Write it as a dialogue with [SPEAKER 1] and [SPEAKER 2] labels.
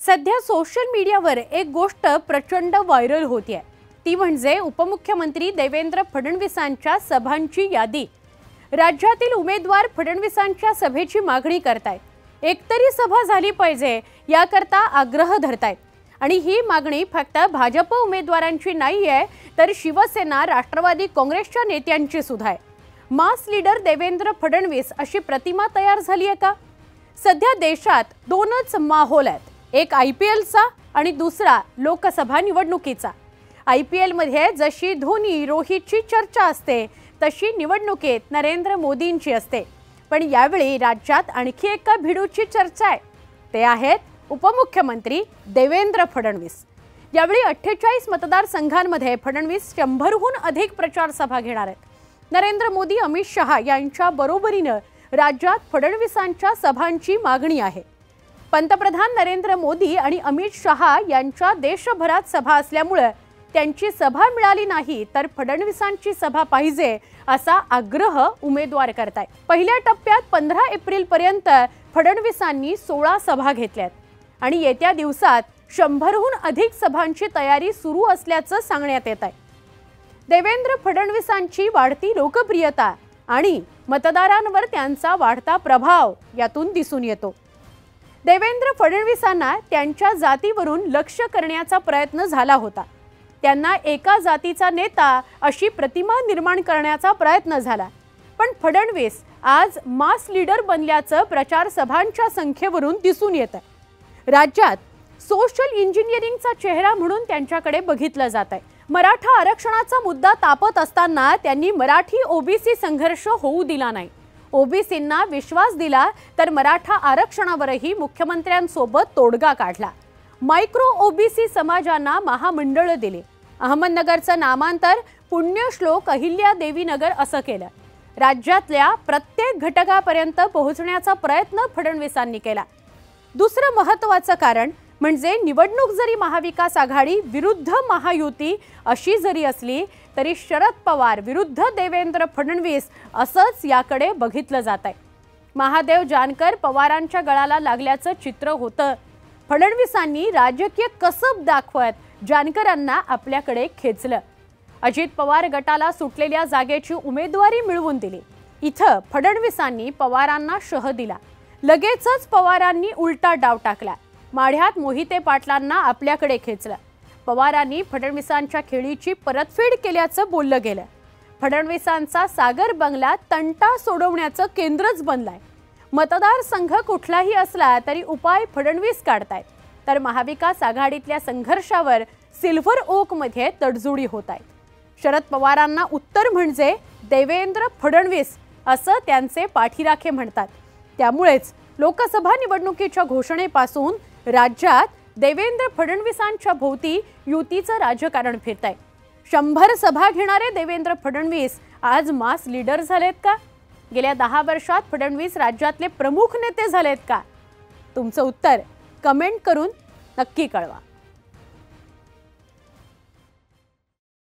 [SPEAKER 1] सध्या सोशल मीडियावर एक गोष्ट प्रचंड व्हायरल होतीये, ती म्हणजे उपमुख्यमंत्री देवेंद्र फडणवीसांच्या सभांची यादी। राज्यातील उमेदवार फडणवीसांच्या सभेची मागणी करतायत, एकतरी सभा झाली पाहिजे याकरता आग्रह धरतायत। आणि ही मागणी फक्त भाजप उमेदवारांची नाहीये, तर शिवसेना, राष्ट्रवादी काँग्रेसच्या नेत्यांची सुद्धा आहे। मास लीडर देवेंद्र फडणवीस अशी प्रतिमा तयार झाली आहे का? सध्या देशात दोनच माहोल आहेत, एक IPLचा आणि दुसरा लोकसभा निवडणुकीचा। IPL मध्ये जशी धोनी रोहितची चर्चा असते, तशी निवडणुकीत नरेंद्र मोदींची असते। पण यावेळी राज्यात आणखी एका भिडूची चर्चा आहे, ते आहेत उपमुख्यमंत्री देवेंद्र फडणवीस। यावेळी 48 मतदारसंघांमध्ये फडणवीस 100हून अधिक प्रचार सभा घेणार आहेत। नरेंद्र मोदी, अमित शहा यांच्या बरोबरीने राज्यात फडणवीसांच्या सभांची मागणी आहे। पंतप्रधान नरेंद्र मोदी आणि अमित शहा यांच्या देशभरात सभा असल्यामुळे त्यांची सभा मिळाली नाही तर फडणवीसांची सभा पाहिजे असा आग्रह उमेदवार करतायत। पहिल्या टप्प्यात 15 एप्रिल पर्यंत फडणवीसांनी 16 सभा घेतल्यात आणि येत्या दिवसात 100हून अधिक सभांची तयारी सुरू असल्याचं सांगण्यात येत आहे। देवेंद्र फडणवीसांची वाढती लोकप्रियता आणि मतदारांवर त्यांचा वाढता प्रभाव यातून दिसून येतो। देवेंद्र फडणवीसांना त्यांच्या जातीवरून लक्ष्य करण्याचा प्रयत्न झाला होता। त्यांना एका जातीचा नेता अशी प्रतिमा निर्माण करण्याचा प्रयत्न झाला, पण फडणवीस आज मास लीडर बनल्याचं प्रचार सभांच्या संख्येवरून दिसून येतं। राज्यात सोशल इंजिनिअरिंगचा चेहरा म्हणून त्यांच्याकडे बघितलं जात आहे। मराठा आरक्षणाचा मुद्दा तापत असताना त्यांनी मराठी OBC संघर्ष होऊ दिला नाही। OBCंना विश्वास दिला तर मराठा आरक्षणावरही मुख्यमंत्र्यांसोबत तोडगा काढला। मायक्रो OBC समाजांना महामंडळ दिले। अहमदनगरचं नामांतर पुण्यश्लोक अहिल्यादेवी नगर असं केलं। राज्यातल्या प्रत्येक घटकापर्यंत पोहोचण्याचा प्रयत्न फडणवीसांनी केला। दुसरं महत्त्वाचं कारण म्हणजे निवडणूक जरी महाविकास आघाडी विरुद्ध महायुती अशी जरी असली तरी शरद पवार विरुद्ध देवेंद्र फडणवीस असंच याकडे बघितलं जात आहे। महादेव जानकर पवारांच्या गळाला लागल्याचं चित्र होतं। फडणवीसांनी राजकीय कसब दाखवत जानकरांना आपल्याकडे खेचलं। अजित पवार गटाला सुटलेल्या जागेची उमेदवारी मिळवून दिली। इथं फडणवीसांनी पवारांना शह दिला। लगेचच पवारांनी उलटा डाव टाकला, माढ्यात मोहिते पाटलांना आपल्याकडे खेचलं। पवारांनी फडणवीसांच्या खेळीची परतफेड केल्याचं बोललं गेलं। फडणवीसांचा सागर बंगला तंटा सोडवण्याचं केंद्रच बनलाय। मतदारसंघ कुठलाही असला तरी उपाय फडणवीस काढतायत, तर महाविकास आघाडीतल्या संघर्षावर सिल्व्हर ओक मध्ये तडजोडी होत आहेत। शरद पवारांना उत्तर म्हणजे देवेंद्र फडणवीस असं त्यांचे पाठीराखे म्हणतात। त्यामुळेच लोकसभा निवडणुकीच्या घोषणेपासून राज्यात देवेंद्र फडणवीसांच्या भोवती युतीचं राजकारण फिरतंय। 100 सभा घेणारे देवेंद्र फडणवीस आज मास लीडर झालेत का? गेल्या 10 वर्षात फडणवीस राज्यातले प्रमुख नेते झालेत का? तुमचं उत्तर कमेंट करून नक्की कळवा।